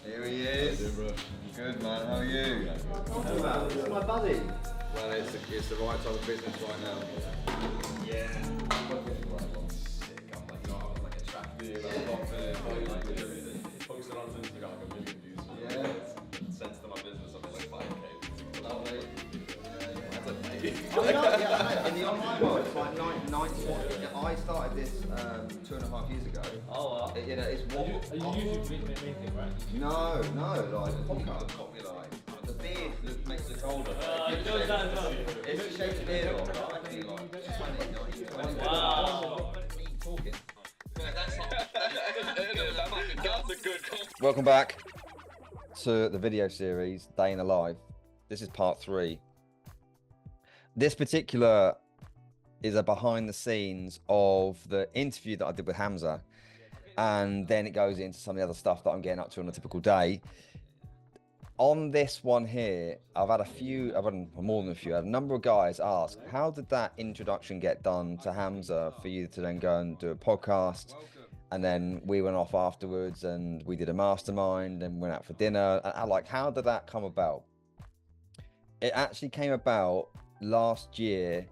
Here he is. Good man, how are you? It's my buddy. Well, it's the right type of business right now. Yeah. Sick. I'm like, you know, I was like attractive, I'm confident, like everything. Posted on Instagram like a million views. Yeah. Since to my business, I'm like 5K. Lovely. That's a thing. Yeah, in the online world, it's like 90. I started this 2.5 years ago. Oh, You know, it's what. are you YouTube main thing, right? No, like podcast copyright. The beard makes it older. He knows that as well. It's a shaped beard on, right? I feel like 20. Wow. Talking. That's a good call. Welcome back to the video series, Day in the Life. This is part 3. This particular is a behind the scenes of the interview that I did with Hamza. And then it goes into some of the other stuff that I'm getting up to on a typical day. On this one here, I've had more than a few, I had a number of guys ask, how did that introduction get done to Hamza for you to then go and do a podcast? And then we went off afterwards and we did a mastermind and went out for dinner. And like, how did that come about? It actually came about last year.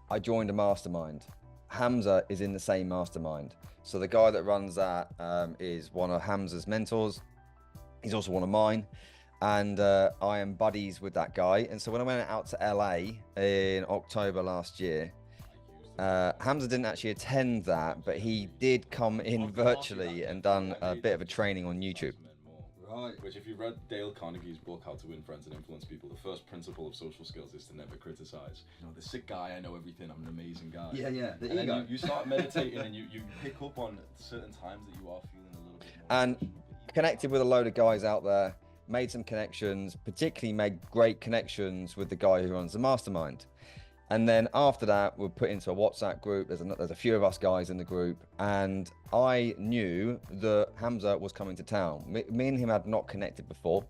I joined a mastermind. Hamza is in the same mastermind. So the guy that runs that is one of Hamza's mentors. He's also one of mine. And I am buddies with that guy. And so when I went out to LA in October last year, Hamza didn't actually attend that, but he did come in virtually and done a bit of a training on YouTube. Right. Which, if you read Dale Carnegie's book, How to Win Friends and Influence People, the first principle of social skills is to never criticize. You know, the sick guy, I know everything, I'm an amazing guy. Yeah. The and ego. then you start meditating and you pick up on certain times that you are feeling a little bit more. And connected with a load of guys out there, made some connections, particularly made great connections with the guy who runs the mastermind. And then after that, we're put into a WhatsApp group. There's a few of us guys in the group, and I knew that Hamza was coming to town. Me and him had not connected before.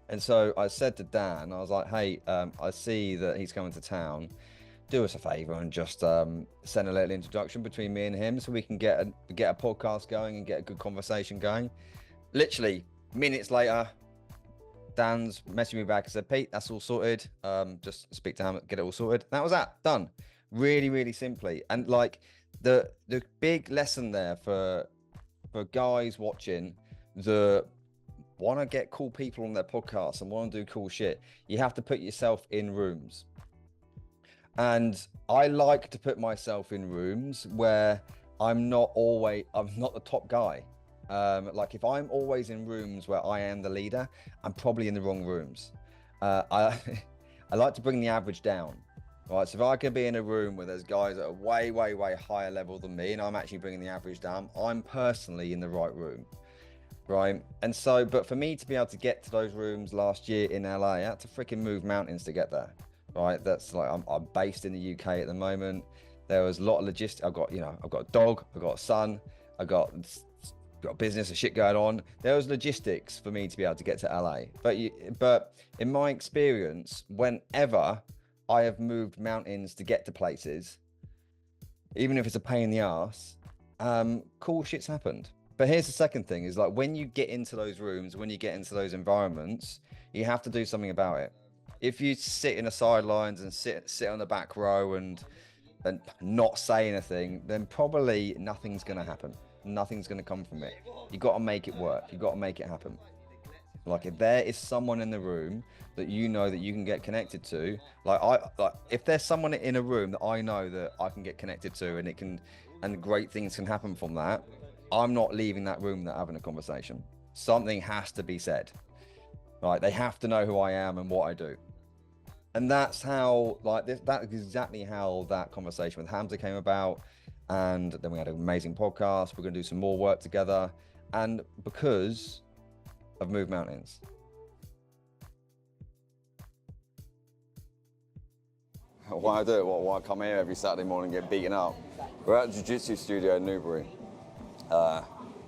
And so I said to Dan, I was like, hey, I see that he's coming to town. Do us a favor and just send a little introduction between me and him so we can get a podcast going and get a good conversation going. Literally minutes later, Dan's messaging me back and said, Pete, that's all sorted. Just speak to him, get it all sorted. That was that, done. Really, really simply. And like the big lesson there for guys watching that want to get cool people on their podcasts and want to do cool shit, you have to put yourself in rooms. And I like to put myself in rooms where I'm not the top guy. Like if I'm always in rooms where I am the leader, I'm probably in the wrong rooms. I like to bring the average down, right? So if I can be in a room where there's guys that are way, way, way higher level than me, and I'm actually bringing the average down, I'm personally in the right room, right? And so, but for me to be able to get to those rooms last year in LA, I had to freaking move mountains to get there, right? That's like, I'm based in the UK at the moment. There was a lot of logistics. I've got a dog, I've got a son, I've got a business, a shit going on. There was logistics for me to be able to get to LA. But in my experience, whenever I have moved mountains to get to places, even if it's a pain in the ass, cool shit's happened. But here's the second thing is like when you get into those rooms, when you get into those environments, you have to do something about it. If you sit in the sidelines and sit on the back row and not say anything, then probably nothing's going to happen. Nothing's going to come from it. You got to make it work. You got to make it happen. Like if there is someone in the room that you know that you can get connected to, like if there's someone in a room that I know that I can get connected to and great things can happen from that, I'm not leaving that room without having a conversation. Something has to be said. Right? They have to know who I am and what I do. And that's how, that is exactly how that conversation with Hamza came about. And then we had an amazing podcast. We're going to do some more work together. And because I've moved mountains. Why I do it? Why I come here every Saturday morning and get beaten up? We're at the Jiu-Jitsu studio in Newbury. It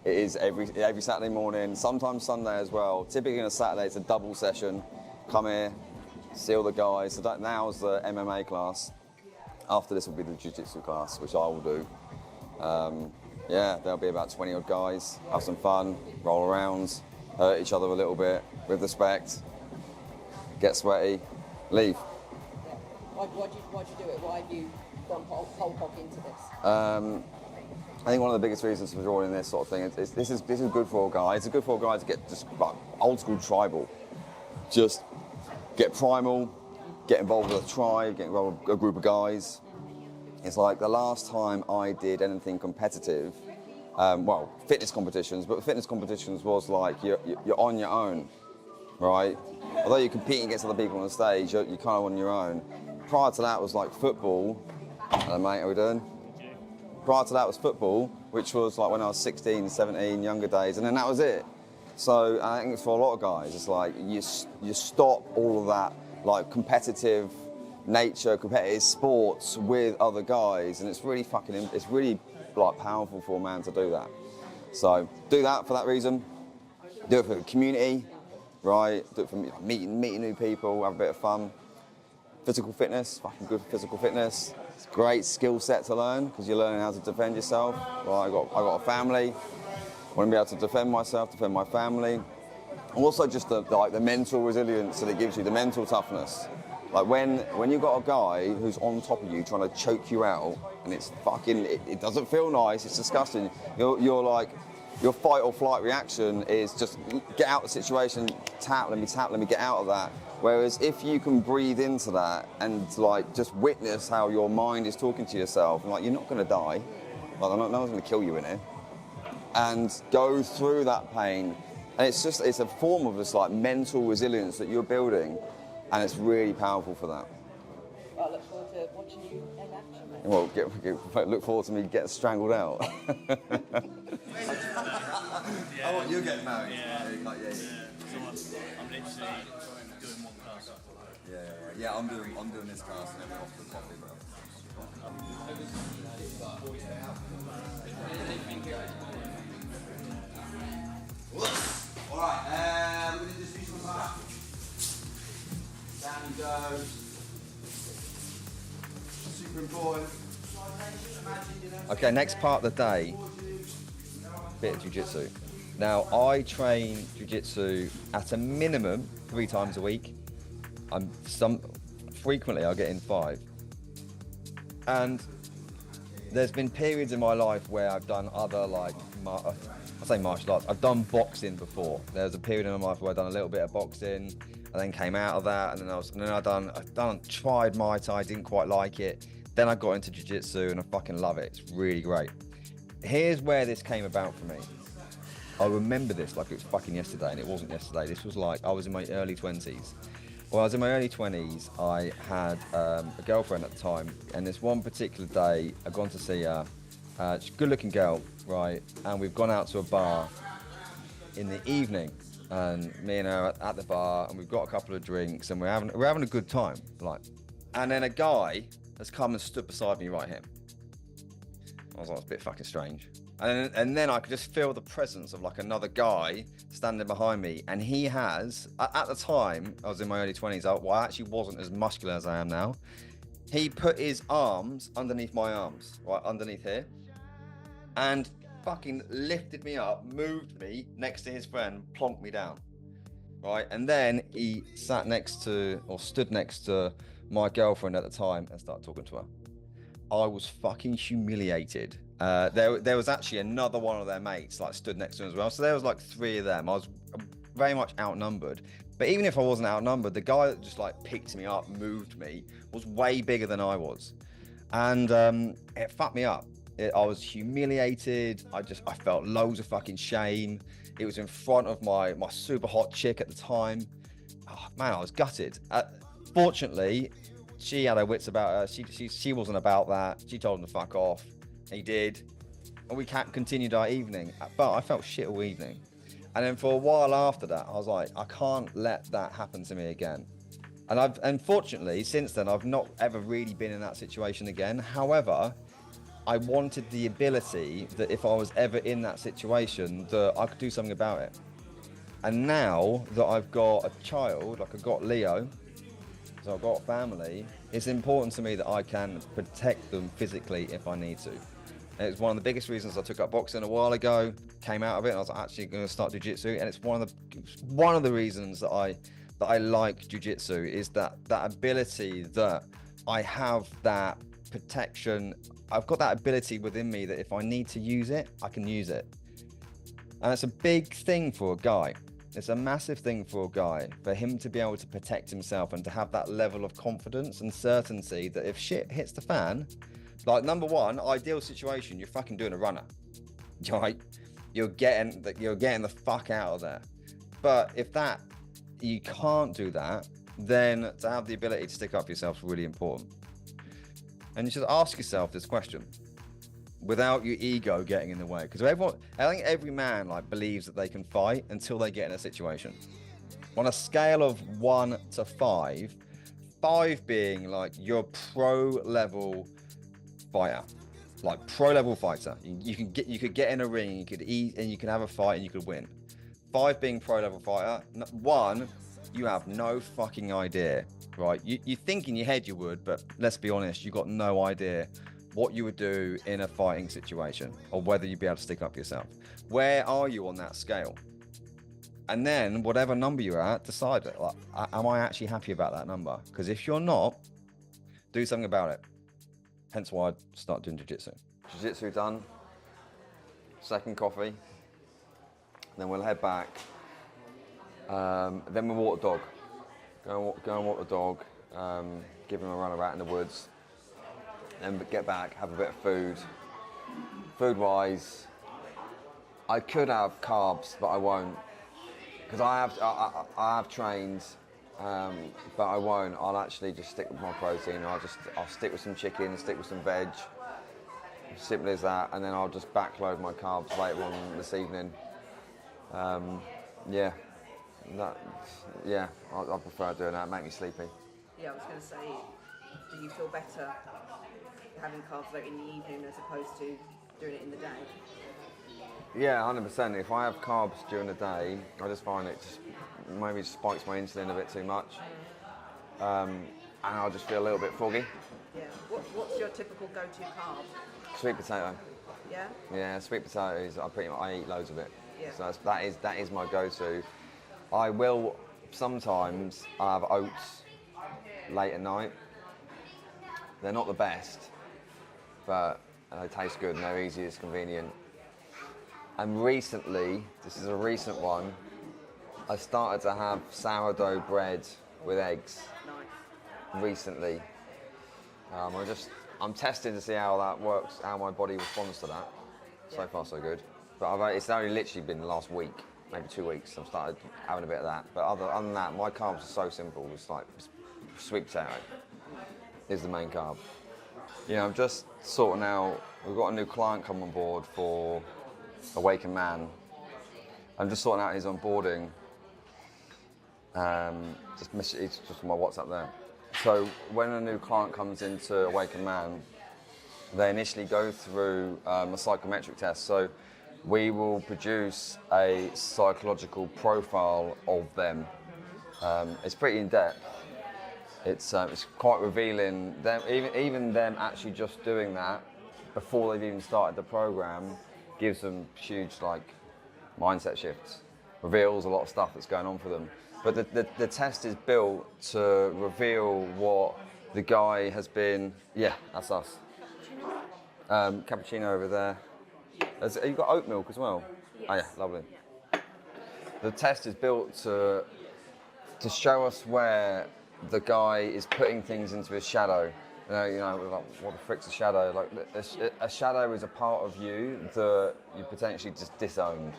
is every Saturday morning, sometimes Sunday as well. Typically on a Saturday, it's a double session. Come here, see all the guys. So now's the MMA class. After this will be the Jiu-Jitsu class, which I will do. Yeah, there'll be about 20 odd guys, have some fun, roll around. hurt each other a little bit with respect, get sweaty, leave. Yeah. Why'd you do it? Why have you gone whole hog into this? I think one of the biggest reasons for joining this sort of thing is this is good for a guy. It's good for a guy to get just like old school tribal. Just get primal, get involved with a tribe, get involved with a group of guys. It's like the last time I did anything competitive, fitness competitions, but fitness competitions was like you're on your own, right? Although you're competing against other people on the stage, you're kind of on your own. Prior to that was like football. Hello mate, how we doing? Prior to that was football, which was like when I was 16, 17, younger days, and then that was it. So I think it's for a lot of guys, it's like you stop all of that like competitive nature, competitive sports with other guys, and it's really like powerful for a man to do that. So do that for that reason. Do it for the community, right? Do it for meeting new people, have a bit of fun. Physical fitness, fucking good physical fitness. It's a great skill set to learn because you're learning how to defend yourself. Right, I got a family. I want to be able to defend myself, defend my family. And also just the mental resilience that it gives you, the mental toughness. Like when you've got a guy who's on top of you trying to choke you out, and it's fucking, it doesn't feel nice, it's disgusting. You're like, your fight or flight reaction is just get out of the situation, let me get out of that. Whereas if you can breathe into that and like just witness how your mind is talking to yourself, and like you're not going to die, like no one's going to kill you in here, and go through that pain, and it's a form of this like mental resilience that you're building, and it's really powerful for that. I look forward to watching you in action, mate. Well, look forward to me getting strangled out. I want you to get married. Yeah. Yeah. So I'm literally doing one class. Yeah, I'm doing this class and then we're off to coffee, bro. Alright, we're going to just do some back. Down you go. Super important. Okay, next part of the day, bit of jiu-jitsu. Now, I train jiu-jitsu at a minimum 3 times a week. Frequently I'll get in 5. And there's been periods in my life where I've done other I say martial arts. I've done boxing before. There was a period in my life where I've done a little bit of boxing, and then came out of that, and then tried Muay Thai, didn't quite like it. Then I got into jiu-jitsu and I fucking love it. It's really great. Here's where this came about for me. I remember this like it was fucking yesterday, and it wasn't yesterday. This was like I was in my early 20s. Well, I was in my early 20s. I had a girlfriend at the time, and this one particular day, I'd gone to see her. She's a good-looking girl, right? And we've gone out to a bar in the evening, and me and her at the bar, and we've got a couple of drinks, and we're having a good time, like. And then a guy has come and stood beside me right here. I was like, it's a bit fucking strange. And then I could just feel the presence of like another guy standing behind me. And he has, at the time, I was in my early 20s, I actually wasn't as muscular as I am now. He put his arms underneath my arms, right underneath here, and fucking lifted me up, moved me next to his friend, plonked me down, right? And then he stood next to my girlfriend at the time and started talking to her. I was fucking humiliated. There was actually another one of their mates like stood next to him as well. So there was like 3 of them. I was very much outnumbered. But even if I wasn't outnumbered, the guy that just like picked me up, moved me, was way bigger than I was. And it fucked me up. I was humiliated. I felt loads of fucking shame. It was in front of my super hot chick at the time. Oh, man, I was gutted. Fortunately, she had her wits about her. She wasn't about that. She told him to fuck off. He did. And we continued our evening. But I felt shit all evening. And then for a while after that, I was like, I can't let that happen to me again. And unfortunately, since then, I've not ever really been in that situation again. However, I wanted the ability that if I was ever in that situation, that I could do something about it. And now that I've got a child, like I've got Leo, so I've got a family, it's important to me that I can protect them physically if I need to. It's one of the biggest reasons I took up boxing a while ago, came out of it, and I was actually going to start jiu-jitsu. And it's one of the reasons that I like jiu-jitsu is that ability that I have, that protection. I've got that ability within me that if I need to use it, I can use it. And it's a big thing for a guy. It's a massive thing for a guy, for him to be able to protect himself and to have that level of confidence and certainty that if shit hits the fan, like, number one, ideal situation, you're fucking doing a runner, right? You're getting the fuck out of there. But if you can't do that, then to have the ability to stick up for yourself is really important. And you should ask yourself this question without your ego getting in the way, because I think every man like believes that they can fight until they get in a situation. On a scale of 1 to 5, 5 being like your pro level fighter, like pro level fighter, you could get in a ring, you could eat, and you can have a fight and you could win. 5 being pro level fighter. 1, you have no fucking idea, right? You think in your head you would, but let's be honest, you got no idea what you would do in a fighting situation or whether you'd be able to stick up for yourself. Where are you on that scale? And then whatever number you're at, decide it. Like, am I actually happy about that number? Because if you're not, do something about it. Hence why I started doing jiu-jitsu. Jiu-jitsu done. Second coffee. Then we'll head back. Then we'll walk the dog. Go and walk the dog. Give him a run around in the woods. Then get back, have a bit of food. Food-wise, I could have carbs, but I won't. Because I have trained, but I won't. I'll actually just stick with my protein. I'll stick with some chicken, stick with some veg. Simple as that. And then I'll just backload my carbs later on this evening. I prefer doing that. Make me sleepy. Yeah, I was going to say, do you feel better having carbs like in the evening as opposed to doing it in the day? Yeah, 100%. If I have carbs during the day, I just find it maybe spikes my insulin a bit too much. And I'll just feel a little bit foggy. Yeah. What's your typical go-to carb? Sweet potato. Yeah? Yeah, sweet potatoes, I eat loads of it. Yeah. So that is my go-to. I will sometimes have oats late at night. They're not the best, but they taste good and they're easy, it's convenient. And recently, this is a recent one, I started to have sourdough bread with eggs. Nice. Recently. I'm testing to see how that works, how my body responds to that. So far, so good. But it's only literally been the last week, maybe 2 weeks, I've started having a bit of that. But other than that, my carbs are so simple. It's like sweet potato is the main carb. You know, I'm just sorting out, we've got a new client come on board for Awakened Man. I'm just sorting out his onboarding. It's just my WhatsApp there. So when a new client comes into Awakened Man, they initially go through a psychometric test. So we will produce a psychological profile of them. It's pretty in depth. It's quite revealing. Even them actually just doing that before they've even started the program gives them huge mindset shifts. Reveals a lot of stuff that's going on for them. But the test is built to reveal what the guy has been. Yeah, that's us. Cappuccino over there. You've got oat milk as well? Yes. Oh yeah, lovely. The test is built to show us where the guy is putting things into his shadow. You know, like, what the frick's a shadow? Like, a shadow is a part of you that you potentially just disowned.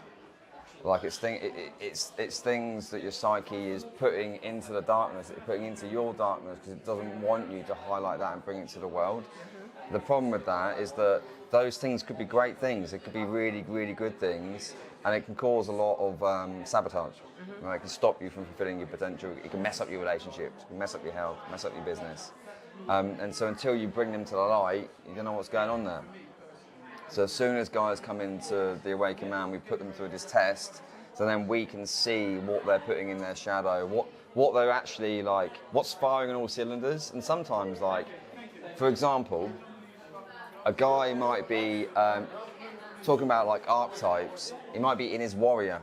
Like it's things that your psyche is putting into the darkness, it's putting into your darkness because it doesn't want you to highlight that and bring it to the world. The problem with that is that those things could be great things. It could be really, really good things, and it can cause a lot of sabotage. You know, it can stop you from fulfilling your potential. It can mess up your relationships, it can mess up your health, mess up your business. And so until you bring them to the light, you don't know what's going on there. So as soon as guys come into the Awakened Man, we put them through this test, so then we can see what they're putting in their shadow, what they're actually what's firing on all cylinders. And sometimes, for example, a guy might be talking about like archetypes. He might be in his warrior,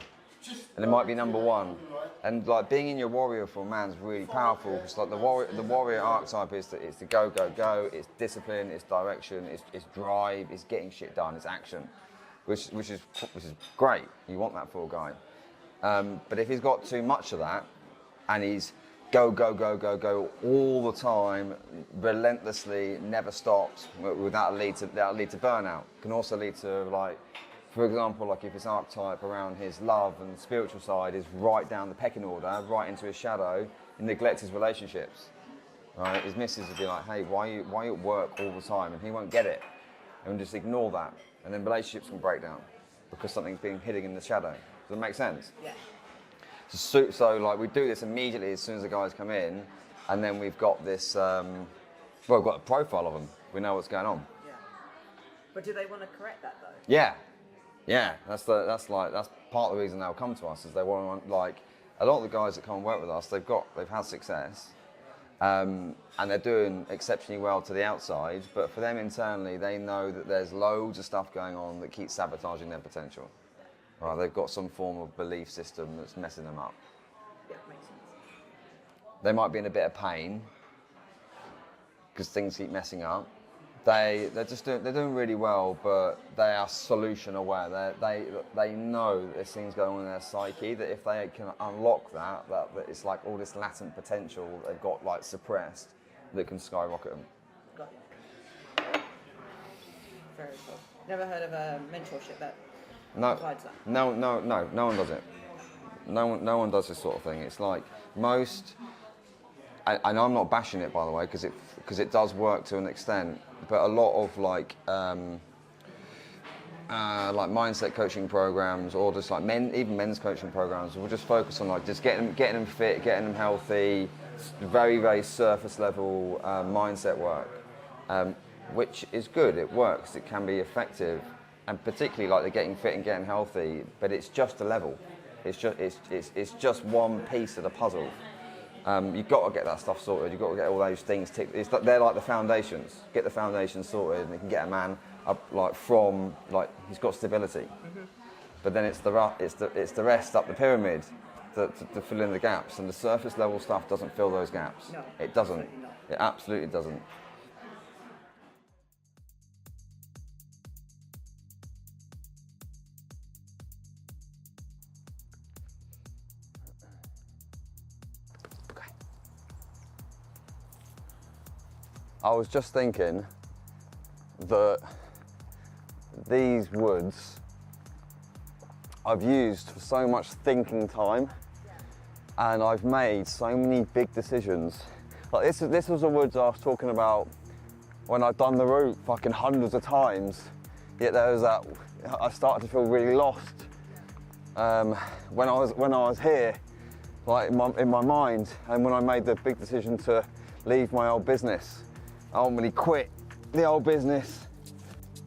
and it might be number one. And like being in your warrior for a man is really powerful. It's like the warrior archetype is it's the go, go, go. It's discipline. It's direction. It's drive. It's getting shit done. It's action, which is great. You want that for a guy. But if he's got too much of that, and he's go, go, go, go, go all the time, relentlessly, never stops, that'll lead to burnout. Can also lead to, like, for example, like if his archetype around his love and spiritual side is right down the pecking order, right into his shadow, and neglects his relationships. Right? His missus will be like, hey, why are you at work all the time? And he won't get it. And just ignore that. And then relationships can break down because something's being hidden in the shadow. Does that make sense? Yeah. So like we do this immediately as soon as the guys come in, and then we've got this. We've got a profile of them. We know what's going on. Yeah. But do they want to correct that though? Yeah. That's part of the reason they'll come to us is they want to, like, a lot of the guys that come and work with us. They've had success, and they're doing exceptionally well to the outside. But for them internally, they know that there's loads of stuff going on that keeps sabotaging their potential. Right, they've got some form of belief system that's messing them up. Yeah, makes sense. They might be in a bit of pain because things keep messing up. They're doing really well, but they are solution aware. They know that there's things going on in their psyche that if they can unlock that it's like all this latent potential that they've got like suppressed that can skyrocket them. Got you. Very cool. Never heard of a mentorship that provides that? No one does it. No one does this sort of thing. It's like most, and I'm not bashing it by the way, because it does work to an extent. But a lot of like mindset coaching programs, or just like men's coaching programs, will just focus on like just getting them fit, getting them healthy, very very surface level mindset work, which is good. It works. It can be effective. And particularly like the getting fit and getting healthy, but it's just a level. It's just one piece of the puzzle. You've got to get that stuff sorted. You've got to get all those things ticked. They're like the foundations. Get the foundations sorted, and it can get a man up like from like he's got stability. Mm-hmm. But then it's the rest up the pyramid to fill in the gaps, and the surface level stuff doesn't fill those gaps. No, it doesn't. Absolutely not. It absolutely doesn't. I was just thinking that these woods I've used for so much thinking time, and I've made so many big decisions. Like this was the woods I was talking about when I'd done the route fucking hundreds of times. Yet there was that I started to feel really lost when I was here, like in my mind, and when I made the big decision to leave my old business. I ultimately quit the old business.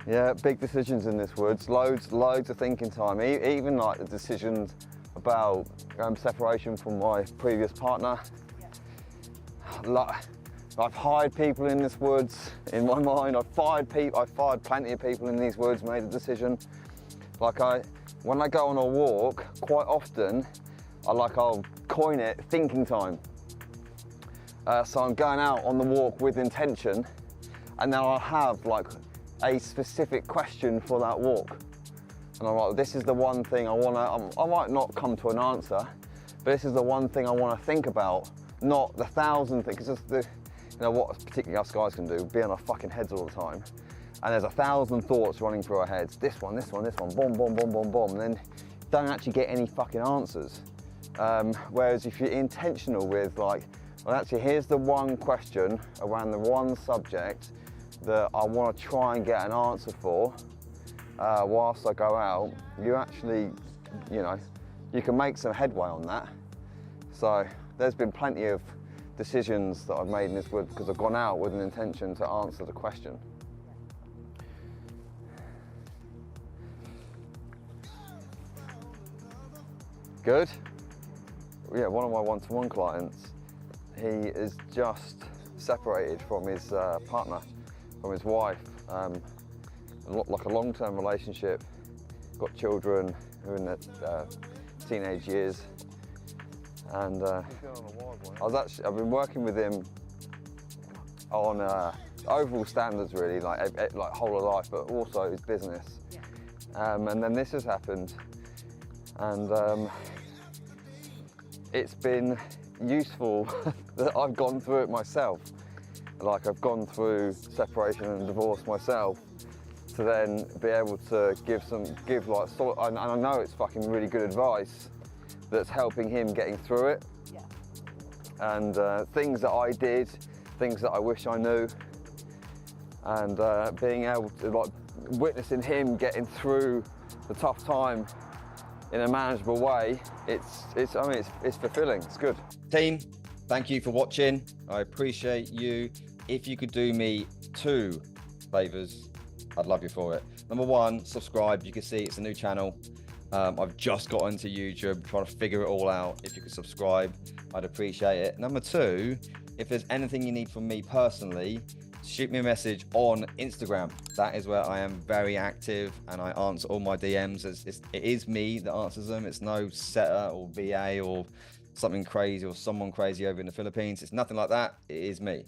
Yeah, big decisions in this woods, loads of thinking time. Even like the decisions about separation from my previous partner. Like, I've hired people in this woods. In my mind, I've fired plenty of people in these woods. Made a decision. Like when I go on a walk, quite often, I'll coin it thinking time. So I'm going out on the walk with intention, and then I'll have like a specific question for that walk. And I'm like, this is the one thing I might not come to an answer, but this is the one thing I want to think about, not the thousand things, because what particularly us guys can do, be on our fucking heads all the time. And there's 1,000 thoughts running through our heads. This one, boom, boom, boom, boom, boom. And then don't actually get any fucking answers. Whereas if you're intentional with like, well, actually, here's the one question around the one subject that I want to try and get an answer for whilst I go out, you actually, you can make some headway on that. So there's been plenty of decisions that I've made in this wood because I've gone out with an intention to answer the question. Good? Yeah, one of my one-to-one clients, he is just separated from his partner, from his wife, like a long-term relationship, got children who are in their teenage years, and I've been working with him on overall standards, really, like whole of life, but also his business. And then this has happened, and it's been useful that I've gone through it myself. Like, I've gone through separation and divorce myself, to then be able to give like solid, and I know it's fucking really good advice that's helping him getting through it. And things that I did, things that I wish I knew, and being able to, like, witnessing him getting through the tough time in a manageable way, it's fulfilling. It's good. Team, thank you for watching. I appreciate you. If you could do me 2 favors, I'd love you for it. Number 1, subscribe. You can see it's a new channel. I've just got into YouTube, trying to figure it all out. If you could subscribe, I'd appreciate it. Number 2, if there's anything you need from me personally, shoot me a message on Instagram. That is where I am very active, and I answer all my DMs. It is me that answers them. It's no setter or VA or something crazy or someone crazy over in the Philippines. It's nothing like that. It is me.